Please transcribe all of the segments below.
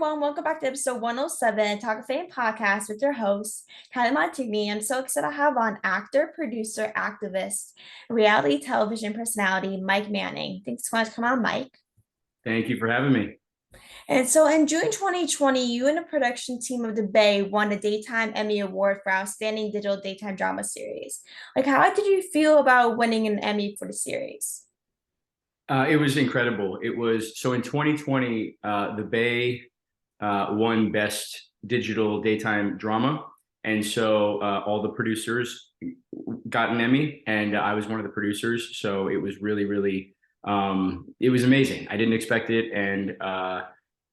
everyone. Welcome back to episode 107, Talk of Fame podcast with your host, Kylie Montigney. I'm so excited to have on actor, producer, activist, reality television personality, Mike Manning. Thanks so much for coming on, Mike. Thank you for having me. And so in June 2020, you and the production team of The Bay won a Daytime Emmy Award for Outstanding Digital Daytime Drama Series. Like, how did you feel about winning an Emmy for the series? It was incredible. It was so in 2020, The Bay won Best Digital Daytime Drama, and so all the producers got an Emmy, and I was one of the producers. So it was really, really, it was amazing. I didn't expect it, and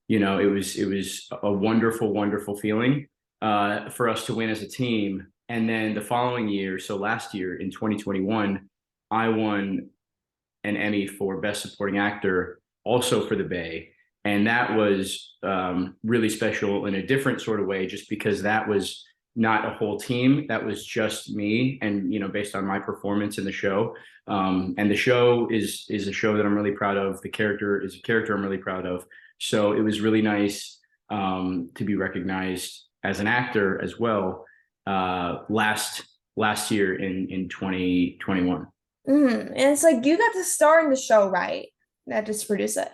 it was a wonderful, wonderful feeling for us to win as a team. And then the following year, so last year in 2021, I won an Emmy for Best Supporting Actor, also for The Bay. And that was really special in a different sort of way, just because that was not a whole team. That was just me, and based on my performance in the show. And the show is a show that I'm really proud of. The character is a character I'm really proud of. So it was really nice to be recognized as an actor as well last year in 2021. And it's like you got to star in the show, right? Not just produce it.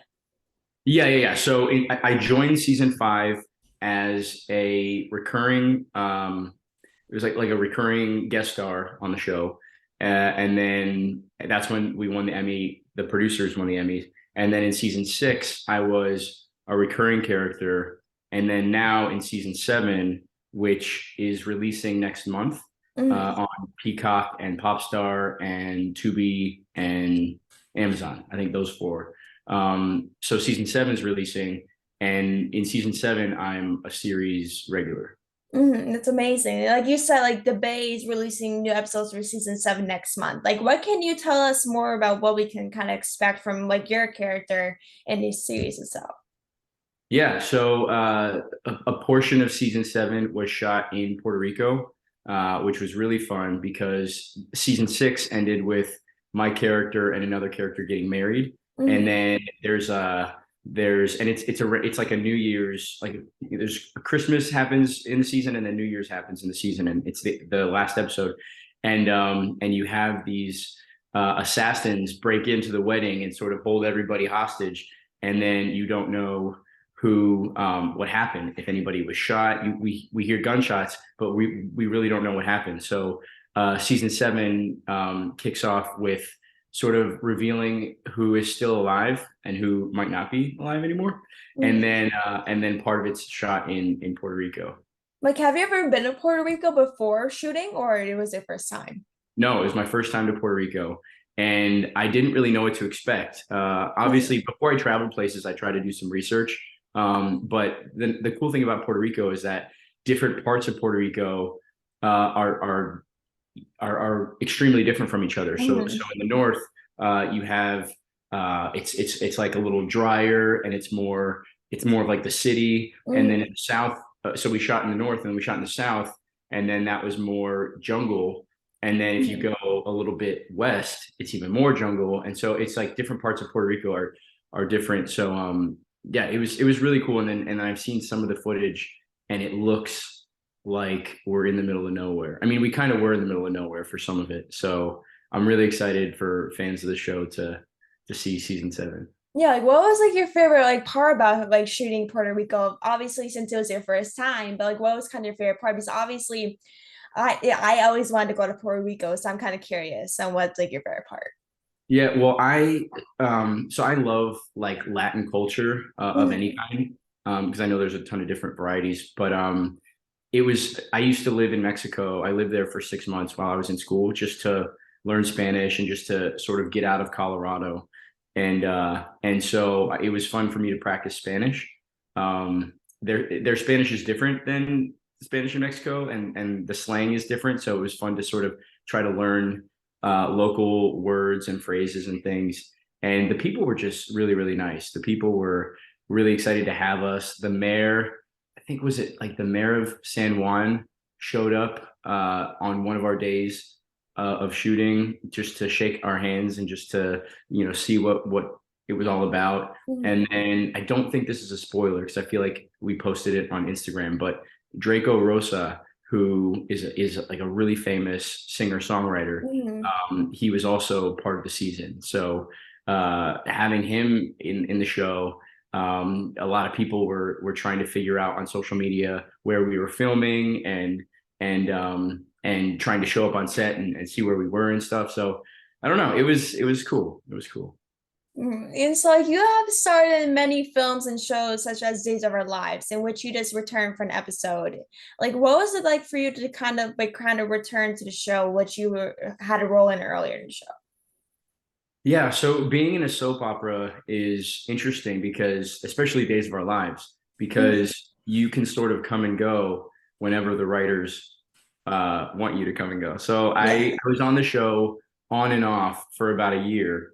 Yeah. So I joined season 5 as a recurring. It was like a recurring guest star on the show, and then that's when we won the Emmy. The producers won the Emmys, and then in season 6, I was a recurring character, and then now in season 7, which is releasing next month Mhm. on Peacock and Popstar and Tubi and Amazon. I think those four. So season 7 is releasing, and in season 7, I'm a series regular. That's amazing. Like you said, like the Bay is releasing new episodes for season 7 next month. Like, what can you tell us more about what we can kind of expect from like your character in this series itself? Yeah, so a portion of season 7 was shot in Puerto Rico, which was really fun because season 6 ended with my character and another character getting married, and Mhm. then there's and it's like a New Year's, like there's Christmas happens in the season, and then New Year's happens in the season, and it's the last episode, and you have these assassins break into the wedding and sort of hold everybody hostage, and then you don't know who what happened, if anybody was shot. We hear gunshots, but we really don't know what happened. So season 7 kicks off with sort of revealing who is still alive and who might not be alive anymore, and Mhm. then part of it's shot in Puerto Rico. Like, have you ever been to Puerto Rico before shooting, or it was your first time? No, it was my first time to Puerto Rico, and I didn't really know what to expect. Mhm. Obviously, before I travel places, I try to do some research. But the cool thing about Puerto Rico is that different parts of Puerto Rico are extremely different from each other. So Mhm. in the north, you have it's like a little drier, and it's more of like the city, and then in Mhm. the south. So we shot in the north, and then we shot in the south, and then that was more jungle. And then if you Mhm. go a little bit west, it's even more jungle. And so it's like different parts of Puerto Rico are different. So yeah, it was really cool. And then I've seen some of the footage, and it looks like we're in the middle of nowhere. I mean, we kind of were in the middle of nowhere for some of it. So I'm really excited for fans of the show to see season 7. Yeah, like what was like your favorite like part about like shooting Puerto Rico? Obviously, since it was your first time, but like what was kind of your favorite part? Because obviously, I always wanted to go to Puerto Rico, so I'm kind of curious on what's like your favorite part. Yeah, well, I love like Latin culture of any Mhm. kind, because I know there's a ton of different varieties. But I used to live in Mexico. I lived there for 6 months while I was in school, just to learn Spanish and just to sort of get out of Colorado. And so it was fun for me to practice Spanish. Their Spanish is different than Spanish in Mexico, and the slang is different. So it was fun to sort of try to learn local words and phrases and things. And the people were just really, really nice. The people were really excited to have us. The mayor, I think, was it like the mayor of San Juan, showed up on one of our days of shooting, just to shake our hands and just to see what it was all about. Mhm. And then I don't think this is a spoiler because I feel like we posted it on Instagram, but Draco Rosa, who is like a really famous singer-songwriter, Mhm. he was also part of the season. So having him in the show, a lot of people were trying to figure out on social media where we were filming and trying to show up on set and see where we were and stuff. So I don't know. It was cool. It was cool. And so, like, you have starred in many films and shows, such as Days of Our Lives, in which you just returned for an episode. Like, what was it like for you to kind of return to the show, which you had a role in earlier in the show? Yeah, so being in a soap opera is interesting because, especially Days of Our Lives, Mhm. because you can sort of come and go whenever the writers want you to come and go. So Yeah. I was on the show on and off for about a year,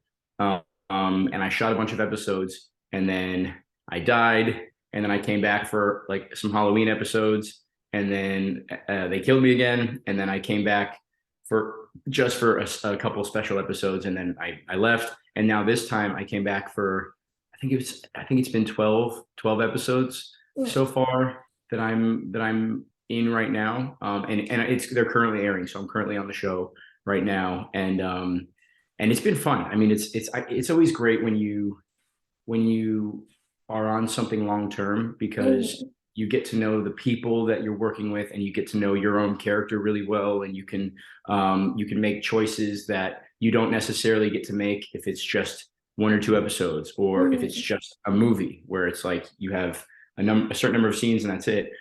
and I shot a bunch of episodes, and then I died, and then I came back for like some Halloween episodes, and then they killed me again, and then I came back for just for a couple of special episodes, and then I left, and now this time I came back for I think it's been 12 episodes Mm. so far that I'm in right now, and it's they're currently airing, so I'm currently on the show right now, and it's been fun. I mean, it's always great when you are on something long term because Mhm. you get to know the people that you're working with and you get to know your own character really well, and you can make choices that you don't necessarily get to make if it's just one or two episodes, or if it's Mhm. just a movie where it's like you have a certain number of scenes and that's it.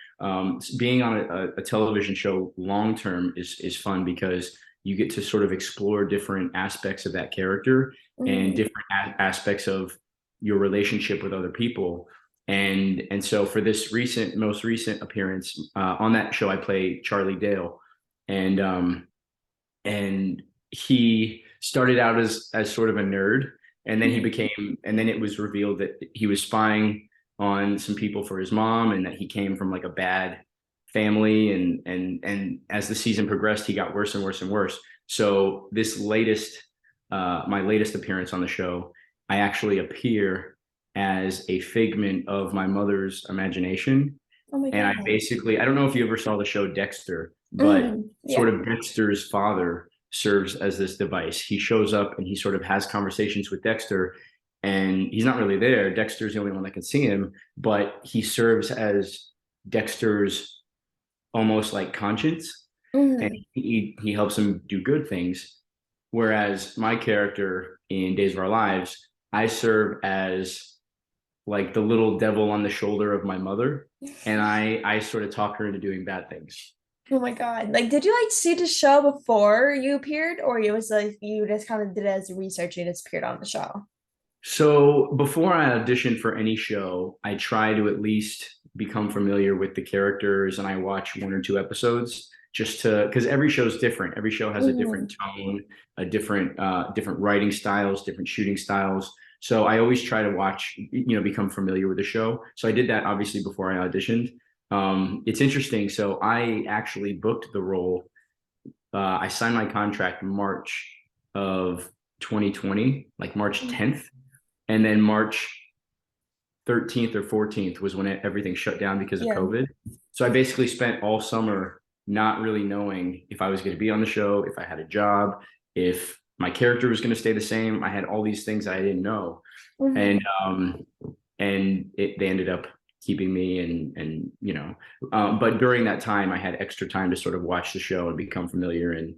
Being on a television show long term is fun because you get to sort of explore different aspects of that character and Mhm. different aspects of your relationship with other people. And so for this most recent appearance on that show, I play Charlie Dale, and and he started out as sort of a nerd, and then Mhm. it was revealed that he was spying on some people for his mom, and that he came from like a bad family, and as the season progressed, he got worse and worse and worse. So my latest appearance on the show, I actually appear as a figment of my mother's imagination. Oh my And God. I don't know if you ever saw the show Dexter, but sort Yeah. of Dexter's father serves as this device. He shows up and he sort of has conversations with Dexter, and he's not really there. Dexter's the only one that can see him, but he serves as Dexter's almost like conscience, and Mhm. he helps him do good things. Whereas my character in Days of Our Lives, I serve as like the little devil on the shoulder of my mother, and I sort of talk her into doing bad things. Oh my God. Like, did you like see the show before you appeared, or it was like you just kind of did it as research and just appeared on the show? So before I audition for any show, I try to at least become familiar with the characters, and I watch one or two episodes just to because every show is different. Every show has a different Mhm. tone, a different writing styles, different shooting styles. So I always try to watch, become familiar with the show. So I did that obviously before I auditioned. It's interesting. So I actually booked the role. I signed my contract March of 2020, like March 10th, and then March 13th or 14th was when everything shut down because of Yeah. COVID. So I basically spent all summer not really knowing if I was going to be on the show, if I had a job, if my character was going to stay the same. I had all these things I didn't know, and Mhm. they ended up keeping me, but during that time I had extra time to sort of watch the show and become familiar and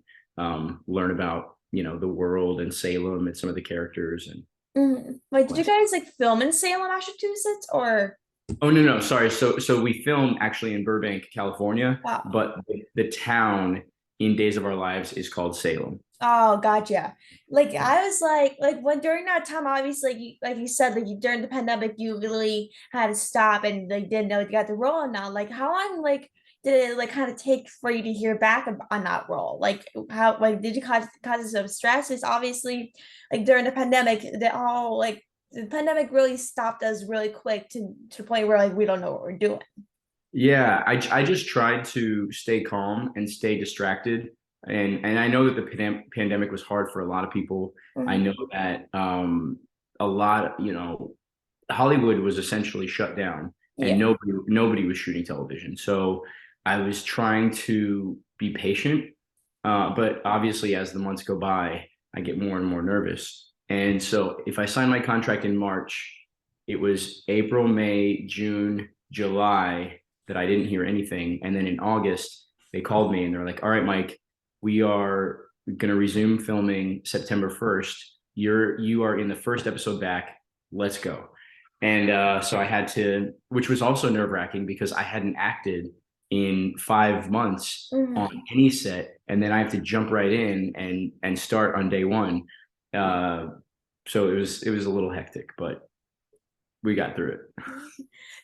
learn about the world and Salem and some of the characters and Mhm. Like, did you guys like film in Salem, Massachusetts, or? Oh no, sorry. So we filmed actually in Burbank, California, Wow. but the town in Days of Our Lives is called Salem. Oh, gotcha. Like I was like when during that time, obviously, like you said, like during the pandemic, you really had to stop and like didn't know if you got the role or not. Like how long did it like kind of take for you to hear back on that role? Like how like did you cause some stress? It's obviously like during the pandemic, the pandemic really stopped us really quick to the point where like we don't know what we're doing. Yeah, I just tried to stay calm and stay distracted. And I know that the pandemic was hard for a lot of people. I Mhm. know that a lot, Hollywood was essentially shut down and Yeah. nobody was shooting television. So I was trying to be patient, but obviously as the months go by, I get more and more nervous. And so if I signed my contract in March, it was April, May, June, July that I didn't hear anything. And then in August, they called me and they're like, "All right, Mike, we are going to resume filming September 1st. You are in the first episode back. Let's go." And so I had to, which was also nerve wracking because I hadn't acted in 5 months on Mhm. any set, and then I have to jump right in and start on day one. Uh, so it was a little hectic, but we got through it.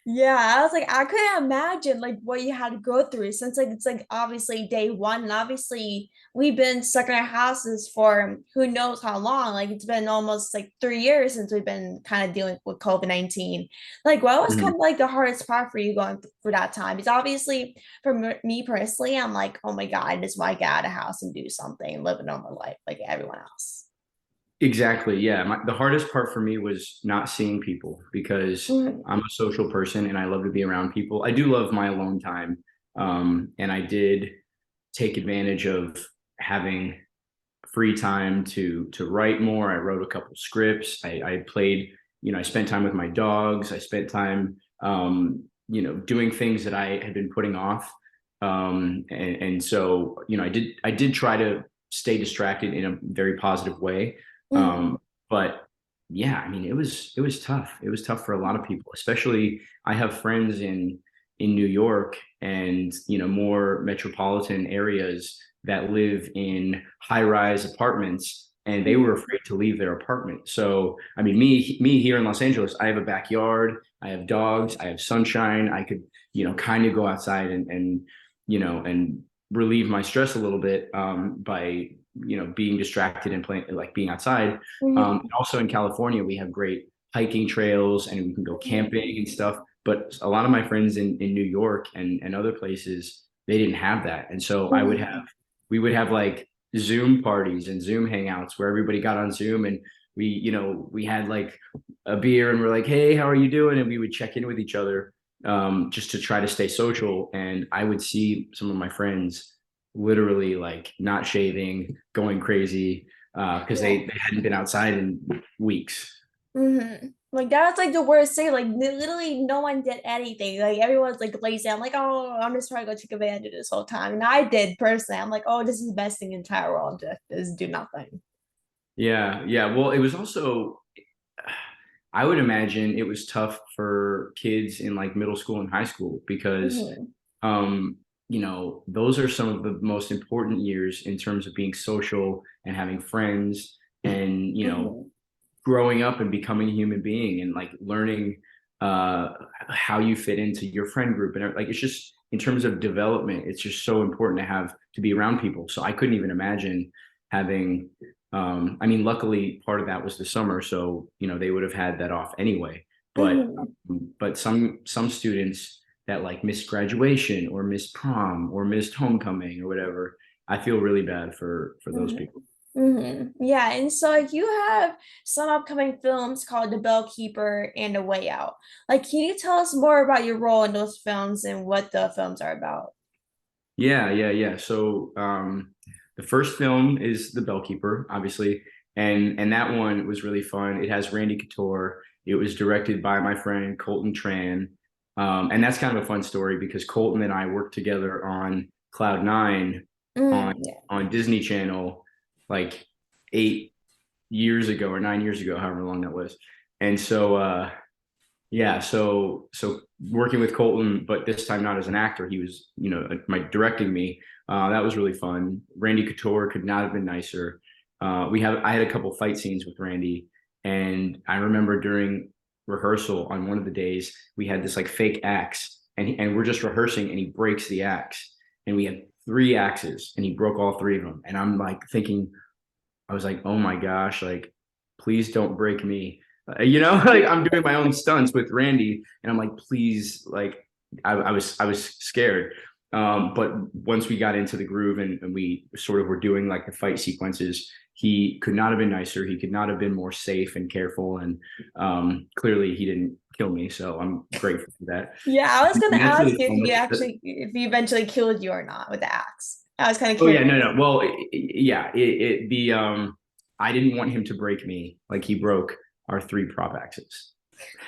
Yeah, I was like, I couldn't imagine like what you had to go through since like it's like obviously day one, and obviously we've been stuck in our houses for who knows how long. Like it's been almost like 3 years since we've been kind of dealing with COVID-19. Like, what was kind Mhm. of like the hardest part for you going through that time? Because obviously, for me personally, I'm like, oh my God, I just want to get out of the house and do something, live a normal life like everyone else. Exactly. Yeah. The hardest part for me was not seeing people because Mhm. I'm a social person and I love to be around people. I do love my alone time. And I did take advantage of having free time to write more. I wrote a couple scripts. I played, I spent time with my dogs. I spent time, doing things that I had been putting off. And so, I did try to stay distracted in a very positive way. Mhm. Um, but yeah, I mean, it was tough. It was tough for a lot of people, especially I have friends in New York and, more metropolitan areas that live in high-rise apartments and they were Mhm. afraid to leave their apartment. So, I mean, me here in Los Angeles, I have a backyard, I have dogs, I have sunshine. I could, kind of go outside and relieve my stress a little bit by, being distracted and playing, like being outside. Mhm. Also in California, we have great hiking trails and we can go Mhm. camping and stuff. But a lot of my friends in New York and other places, they didn't have that. And so Mhm. we would have like Zoom parties and Zoom hangouts where everybody got on Zoom and we had like a beer and we're like, "Hey, how are you doing?" And we would check in with each other just to try to stay social. And I would see some of my friends literally like not shaving, going crazy because Yeah. they hadn't been outside in weeks. Like that was like the worst thing. Like literally, no one did anything. Like everyone's like lazy. I'm like, oh, I'm just trying to go take advantage of this whole time. And I did personally. I'm like, oh, this is the best thing in the entire world. Just do nothing. Yeah, yeah. Well, it was also I would imagine it was tough for kids in like middle school and high school because Hmm. um, those are some of the most important years in terms of being social and having friends and, Hmm. growing up and becoming a human being and like learning uh how you fit into your friend group and like it's just in terms of development, it's just so important to be around people. So I couldn't even imagine having I mean, luckily part of that was the summer, so they would have had that off anyway. But Hmm. some students that like missed graduation or missed prom or missed homecoming or whatever, I feel really bad for those Hmm. people. Yeah, and so like you have some upcoming films called The Bellkeeper and A Way Out. Like, can you tell us more about your role in those films and what the films are about? Yeah, yeah, yeah. So the first film is The Bellkeeper, obviously, and that one was really fun. It has Randy Couture. It was directed by my friend Colton Tran, and that's kind of a fun story because Colton and I worked together on Cloud Nine on Yeah. on Disney Channel like 8 years ago or 9 years ago, however long that was. And so yeah, so working with Colton, but this time not as an actor, he was, my directing me. That was really fun. Randy Couture could not have been nicer. I had a couple fight scenes with Randy, and I remember during rehearsal on one of the days we had this like fake axe, and we're just rehearsing, and he breaks the axe, and we had three axes, and he broke all three of them, and I'm like thinking, I was like, oh my gosh, like, please don't break me. Like I'm doing my own stunts with Randy, and I'm like, please, like, I was scared. But once we got into the groove and we sort of were doing like the fight sequences, he could not have been nicer. He could not have been more safe and careful. And clearly he didn't kill me. So I'm grateful for that. Yeah, I was gonna And that's ask really you fun. if he eventually killed you or not with the axe. I was kind of Oh yeah, curious. no, no. Well, yeah, I didn't want him to break me like he broke our three prop axes.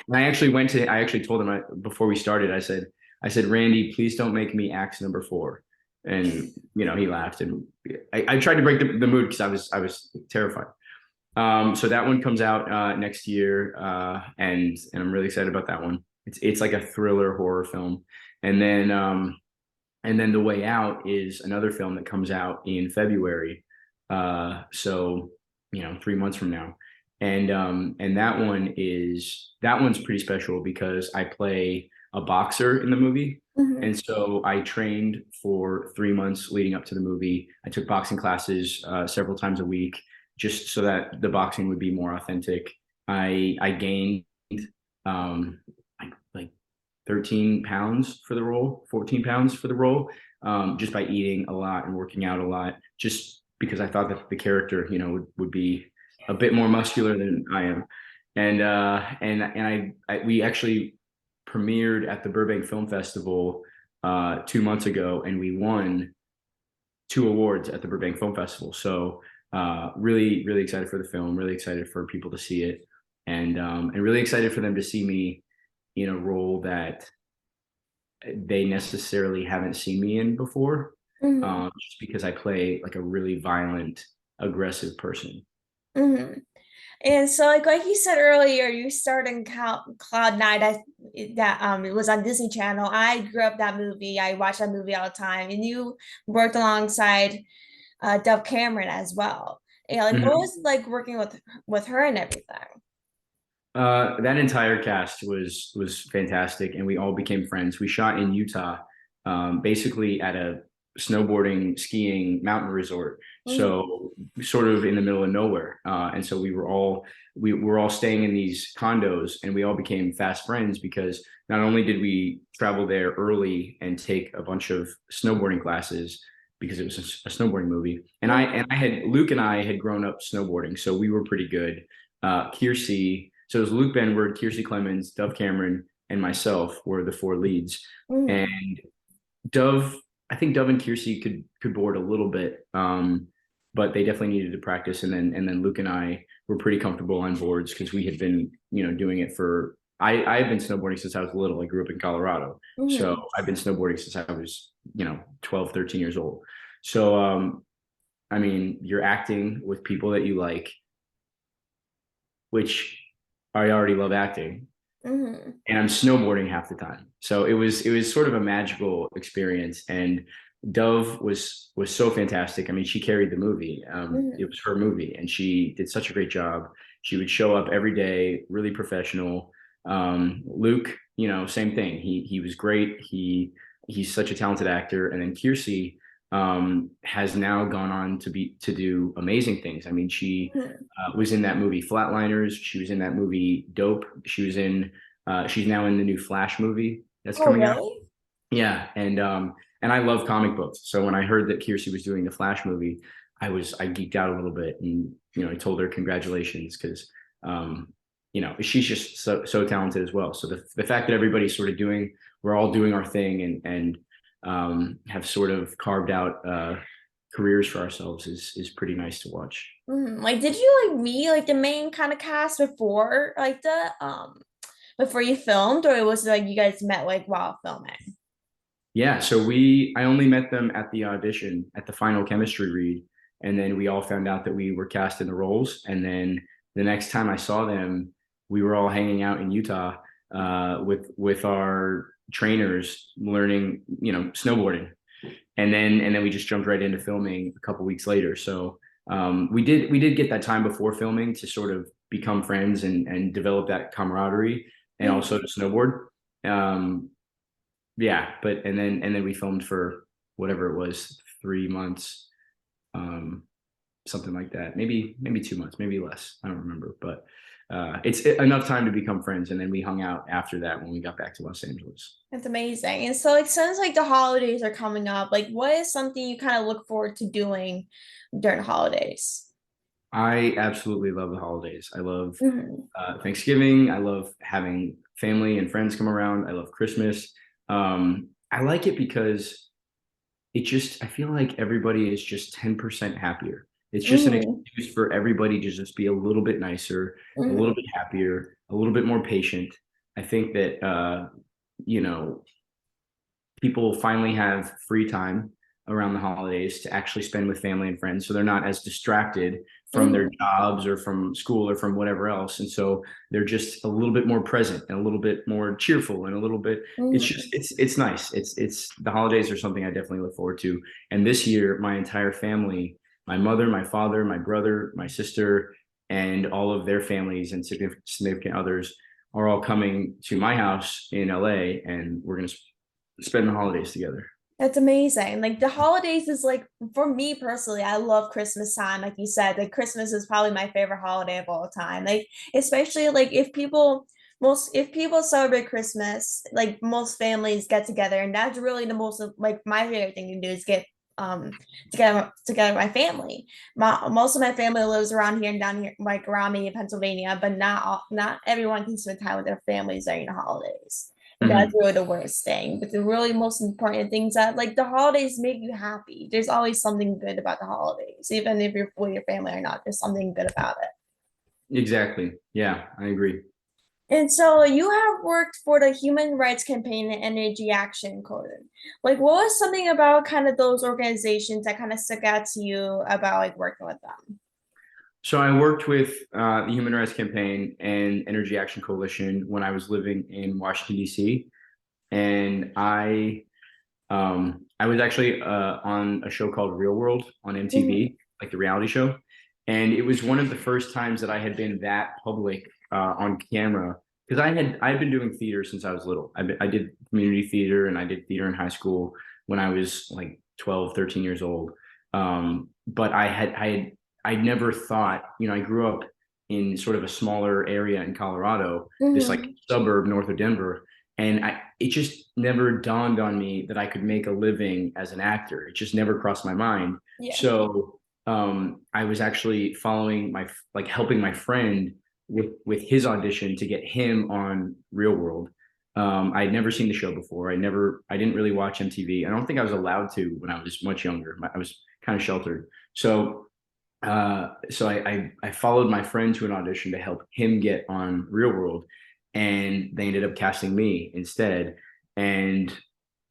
And I actually told him before we started, I said, Randy, please don't make me axe number four. And, he laughed and I tried to break the mood because I was terrified. So that one comes out next year. And I'm really excited about that one. It's like a thriller horror film. And then, and then The Way Out is another film that comes out in February. So 3 months from now, and that one's pretty special because I play a boxer in the movie, Mhm. and so I trained for 3 months leading up to the movie. I took boxing classes several times a week just so that the boxing would be more authentic. I gained um, like 13 pounds for the role, 14 pounds for the role, just by eating a lot and working out a lot, just because I thought that the character, would be a bit more muscular than I am. And we actually premiered at the Burbank Film Festival 2 months ago, and we won two awards at the Burbank Film Festival. So really, really excited for the film, really excited for people to see it, and really excited for them to see me in a role that they necessarily haven't seen me in before, Mhm. just because I play like a really violent, aggressive person. Mhm. And so, like you said earlier, you started in Cloud Nine. It was on Disney Channel. I grew up that movie. I watched that movie all the time. And you worked alongside Dove Cameron as well. And like, what Mhm. was it like working with her and everything? That entire cast was fantastic, and we all became friends. We shot in Utah, basically at a snowboarding, skiing mountain resort, Mhm. so sort of in the middle of nowhere. And so we were all staying in these condos, and we all became fast friends because not only did we travel there early and take a bunch of snowboarding classes because it was a snowboarding movie, and I had Luke and I had grown up snowboarding, so we were pretty good. Kiersey. So it was Luke Benward, Kiersey Clemens, Dove Cameron, and myself were the four leads. Mhm. And Dove, I think Dove and Kiersey could board a little bit, but they definitely needed to practice. And then Luke and I were pretty comfortable on boards because we had been doing it for. I've been snowboarding since I was little. I grew up in Colorado, so Mhm. I've been snowboarding since I was 12, 13 years old. So I mean, you're acting with people that you like, which I already love acting, Mhm. and I'm snowboarding half the time. So it was sort of a magical experience. And Dove was so fantastic. I mean, she carried the movie. It Mhm. was her movie, and she did such a great job. She would show up every day, really professional. Luke, same thing. He was great. He's such a talented actor. And then Kiersey has now gone on to do amazing things. I mean, she Mhm. was in that movie Flatliners. She was in that movie Dope. She's now in the new Flash movie that's Oh, coming out. really? Yeah, and I love comic books. So when I heard that Kiersey was doing the Flash movie, I geeked out a little bit, and I told her congratulations because she's just so talented as well. So the fact that everybody's sort of we're all doing our thing and have sort of carved out careers for ourselves is pretty nice to watch. Mhm. Like, did you like meet like the main kind of cast before you filmed, or was it like you guys met like while filming? Yeah, so I only met them at the audition, at the final chemistry read, and then we all found out that we were cast in the roles. And then the next time I saw them, we were all hanging out in Utah with our trainers, learning, snowboarding. And then we just jumped right into filming a couple weeks later. So we did get that time before filming to sort of become friends and develop that camaraderie, and also Mhm. to snowboard. Um, yeah, but and then we filmed for whatever it was, 3 months. Um, something like that. Maybe 2 months, maybe less. I don't remember, but it's enough time to become friends. And then we hung out after that when we got back to Los Angeles. That's amazing. And so, like, since like the holidays are coming up, like, what is something you kind of look forward to doing during the holidays? I absolutely love the holidays. I love Mhm. Thanksgiving. I love having family and friends come around. I love Christmas. I like it because I feel like everybody is just 10% happier. It's just an Mhm. excuse for everybody to just be a little bit nicer, a little Mhm. bit happier, a little bit more patient. I think that, you know, people finally have free time around the holidays to actually spend with family and friends. So they're not as distracted from their Mhm. jobs or from school or from whatever else. And so they're just a little bit more present and a little bit more cheerful and a little bit, Mhm. it's nice. It's the holidays are something I definitely look forward to. And this year, my entire family, my mother, my father, my brother, my sister, and all of their families and significant others are all coming to my house in LA, and we're going to spend the holidays together. That's amazing. Like the holidays is like for me personally, I love Christmas time. Like you said, like Christmas is probably my favorite holiday of all time. Like especially like if people celebrate Christmas, like most families get together and that's really the most like my favorite thing to do is get together with my family. Most of my family lives around here and down here like around me in Pennsylvania, but not everyone can spend time with their families during the holidays. And that's Mm-hmm. really the worst thing. But the really most important things that like the holidays make you happy. There's always something good about the holidays, even if you're with your family or not. There's something good about it. Exactly. Yeah, I agree. And so you have worked for the Human Rights Campaign and Energy Action Coalition. Like, what was something about kind of those organizations that kind of stuck out to you about like working with them? So I worked with the Human Rights Campaign and Energy Action Coalition when I was living in Washington D.C. And I was actually on a show called Real World on Mhm. MTV, like the reality show. And it was one of the first times that I had been that public on camera because I had been doing theater since I was little. I did community theater and I did theater in high school when I was like 12, 13 years old. But I never thought, I grew up in sort of a smaller area in Colorado, this like Mhm. suburb north of Denver, and it just never dawned on me that I could make a living as an actor. It just never crossed my mind. Yeah. So I was actually following like helping my friend with his audition to get him on Real World. I had never seen the show before. I didn't really watch MTV. I don't think I was allowed to when I was much younger. I was kind of sheltered. So I followed my friend to an audition to help him get on Real World, and they ended up casting me instead. And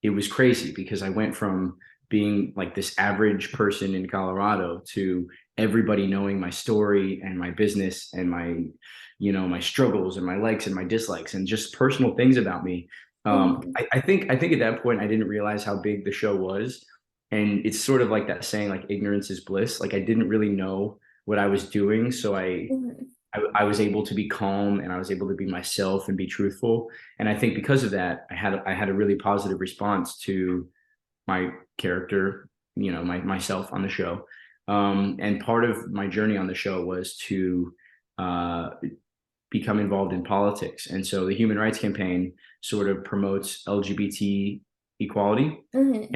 it was crazy because I went from being like this average person in Colorado to everybody knowing my story and my business and my struggles and my likes and my dislikes and just personal things about me. Mhm. I think at that point I didn't realize how big the show was, and it's sort of like that saying, like ignorance is bliss. Like I didn't really know what I was doing, so Mhm. I was able to be calm and I was able to be myself and be truthful. And I think because of that, I had a really positive response to my character, myself on the show. And part of my journey on the show was to uh, become involved in politics. And so the Human Rights Campaign sort of promotes LGBT equality, Mhm.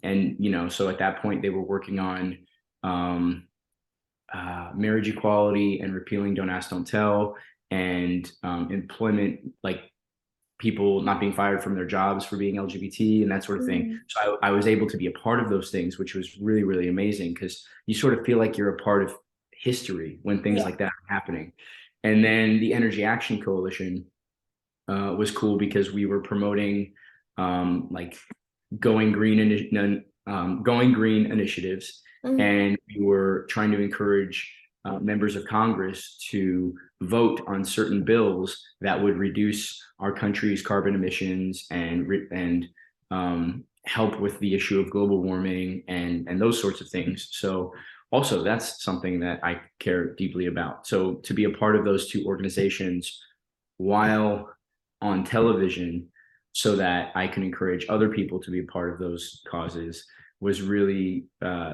and so at that point they were working on um, marriage equality and repealing Don't Ask, Don't Tell, and employment, like people not being fired from their jobs for being LGBT and that sort of thing. Mhm. So I was able to be a part of those things, which was really, really amazing because you sort of feel like you're a part of history when things Yeah. like that are happening. And then the Energy Action Coalition was cool because we were promoting like going green going green initiatives, Mhm. and we were trying to encourage members of Congress to vote on certain bills that would reduce our country's carbon emissions and help with the issue of global warming and those sorts of things. So also that's something that I care deeply about. So to be a part of those two organizations while on television so that I can encourage other people to be a part of those causes was really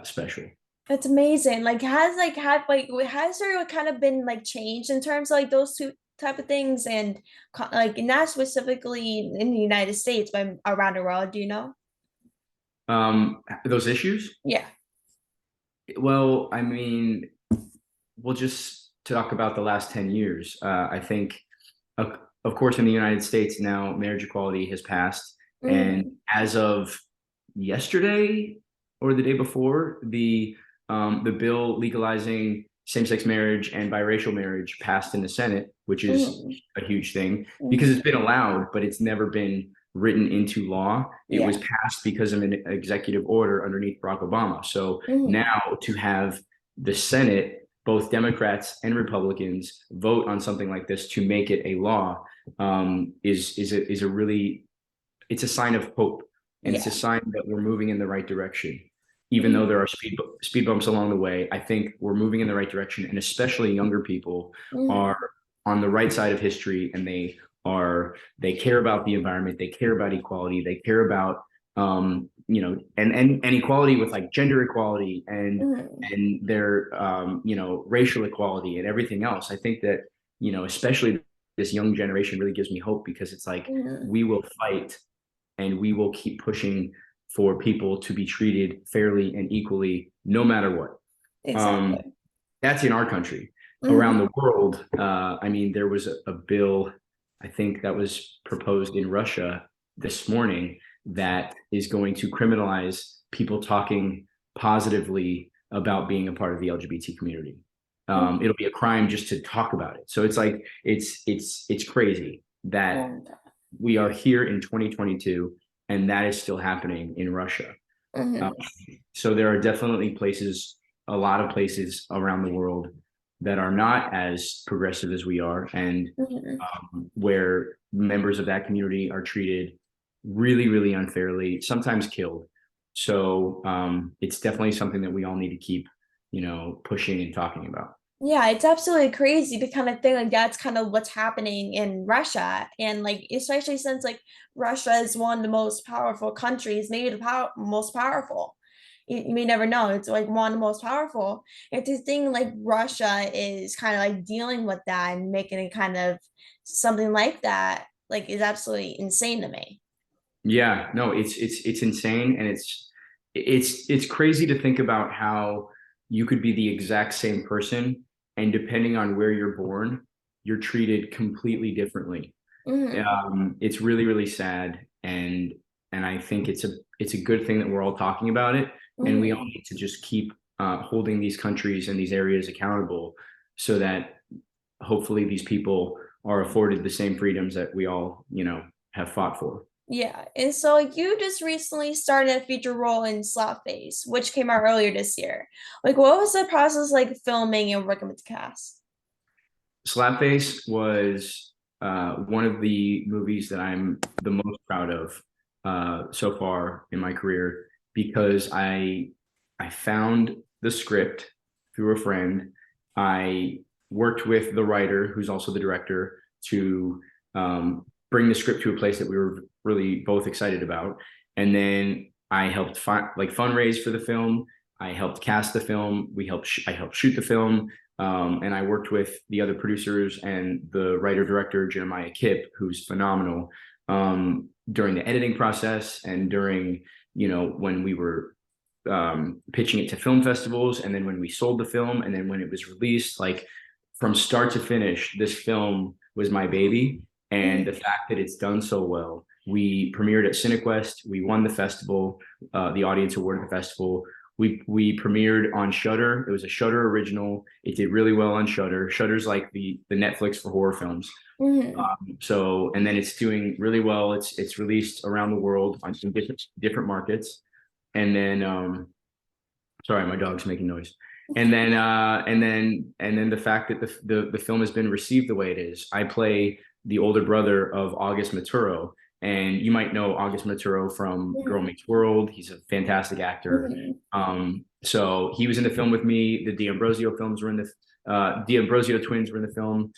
special. That's amazing. Like has like had like has there kind of been like changed in terms of like those two type of things and like not specifically in the United States, but around the world, do you know? Those issues? Yeah. Well, I mean, we'll just talk about the last 10 years. I think, of course, in the United States now, marriage equality has passed. And Mm, as of yesterday or the day before, the bill legalizing same-sex marriage and biracial marriage passed in the Senate, which is mm, a huge thing because it's mm, been allowed, but it's never been written into law. It was yeah. passed because of an executive order underneath Barack Obama. So Mm, now to have the Senate, both Democrats and Republicans, vote on something like this to make it a law, is a really, it's a sign of hope, and it's a yeah. sign that we're moving in the right direction. Even though Mm, there are speed bumps along the way, I think we're moving in the right direction, and especially younger people are mm, on the right side of history, and they care about the environment, they care about equality, they care about and equality with like gender equality mm, and their racial equality and everything else. I think that especially this young generation really gives me hope because it's like mm. we will fight and we will keep pushing for people to be treated fairly and equally no matter what. um, Exactly. that's in our country. Around Mm, the world, I mean, there was a bill, I think, that was proposed in Russia this morning that is going to criminalize people talking positively about being a part of the LGBT community. mm. It'll be a crime just to talk about it. So it's like it's crazy that And, we are here in 2022 and that is still happening in Russia. Um, mm, so there are definitely places, a lot of places around the world that are not as progressive as we are, and mm. where members of that community are treated really, really unfairly, sometimes killed. So it's definitely something that we all need to keep, pushing and talking about. Yeah, it's absolutely crazy to kind of think like that's kind of what's happening in Russia. And like, especially since like Russia is one of the most powerful countries, maybe the most powerful. You may never know. It's like one of the most powerful. And to think like Russia is kind of like dealing with that and making it kind of something like that, like is absolutely insane to me. Yeah, no, it's insane, and it's crazy to think about how you could be the exact same person, and depending on where you're born, you're treated completely differently. Hmm. It's really, really sad, and I think it's a good thing that we're all talking about it, and we all Hmm. need to just keep holding these countries and these areas accountable, so that hopefully these people are afforded the same freedoms that we all, have fought for. Yeah, and so like you just recently started a feature role in Slotface, which came out earlier this year. Like, what was the process like filming and working with the cast? Slapface was one of the movies that I'm the most proud of so far in my career because I found the script through a friend. I worked with the writer, who's also the director, to bring the script to a place that we were really both excited about, and then I helped fundraise for the film. I helped cast the film. I helped shoot the film, and I worked with the other producers and the writer director, Jeremiah Kipp, who's phenomenal, during the editing process and during, when we were pitching it to film festivals, and then when we sold the film, and then when it was released. Like from start to finish, this film was my baby. And the Mhm. fact that it's done so well, we premiered at Cinequest, we won the festival, the audience award at the festival. We premiered on Shudder. It was a Shudder original. It did really well on Shudder. Shudder's like the Netflix for horror films. Mhm. So and then it's doing really well. It's released around the world on some different markets. And then sorry, my dog's making noise. And then the fact that the film has been received the way it is. I play the older brother of August Maturo, and you might know August Maturo from Girl Mhm. Meets World. He's a fantastic actor. Mhm. So he was in the film with me. The D'Ambrosio films were in the D'Ambrosio twins were in the film.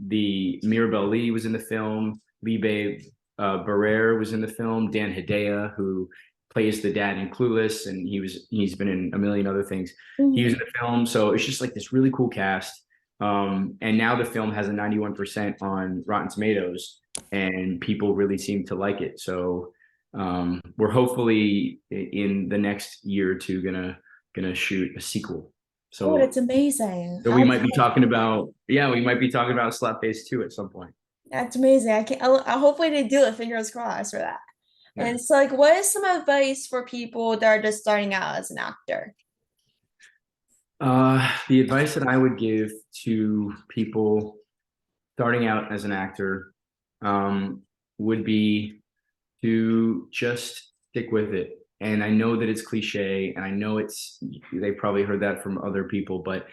The Mirabelle Lee was in the film. Libe Barrere was in the film. Dan Hedaya, who plays the dad in Clueless, and he's been in a million other things. He was Mhm. in the film, so it's just like this really cool cast. And now the film has a 91% on Rotten Tomatoes, and people really seem to like it. So we're hopefully in the next year or two gonna shoot a sequel. Oh, So that's amazing. so we might be talking about, yeah, we might be talking about Slapface 2 at some point. That's amazing. I can't. I hopefully they do it. Fingers crossed for that. Yeah. And so, like, what is some advice for people that are just starting out as an actor? The advice that I would give to people starting out as an actor um, would be to just stick with it. And I know that it's cliche, and I know they probably heard that from other people, but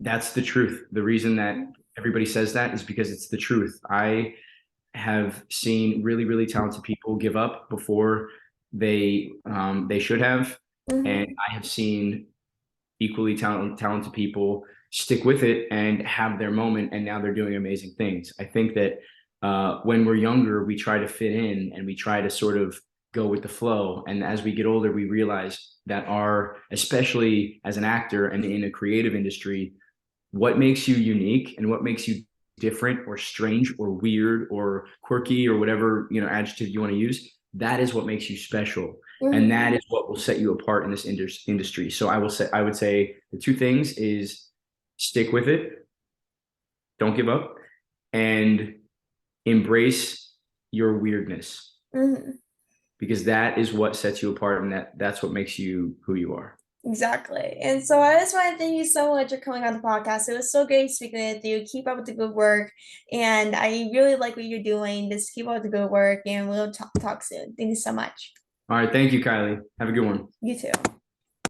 that's the truth. The reason that everybody says that is because it's the truth. I have seen really, really talented people give up before they should have, and Mhm. I have seen equally talented people stick with it and have their moment, and now they're doing amazing things. I think that when we're younger, we try to fit in and we try to sort of go with the flow. And as we get older, we realize that especially as an actor and in a creative industry, what makes you unique and what makes you different or strange or weird or quirky or whatever adjective you want to use, that is what makes you special, and Mhm. that is what will set you apart in this industry. So I would say the two things is stick with it, don't give up, and embrace your weirdness, Mhm. because that is what sets you apart, and that's what makes you who you are. Exactly. And so I just want to thank you so much for coming on the podcast. It was so great speaking with you. Keep up with the good work. And I really like what you're doing. Just keep up with the good work and we'll talk soon. Thank you so much. All right, thank you, Kylie. Have a good one. You too.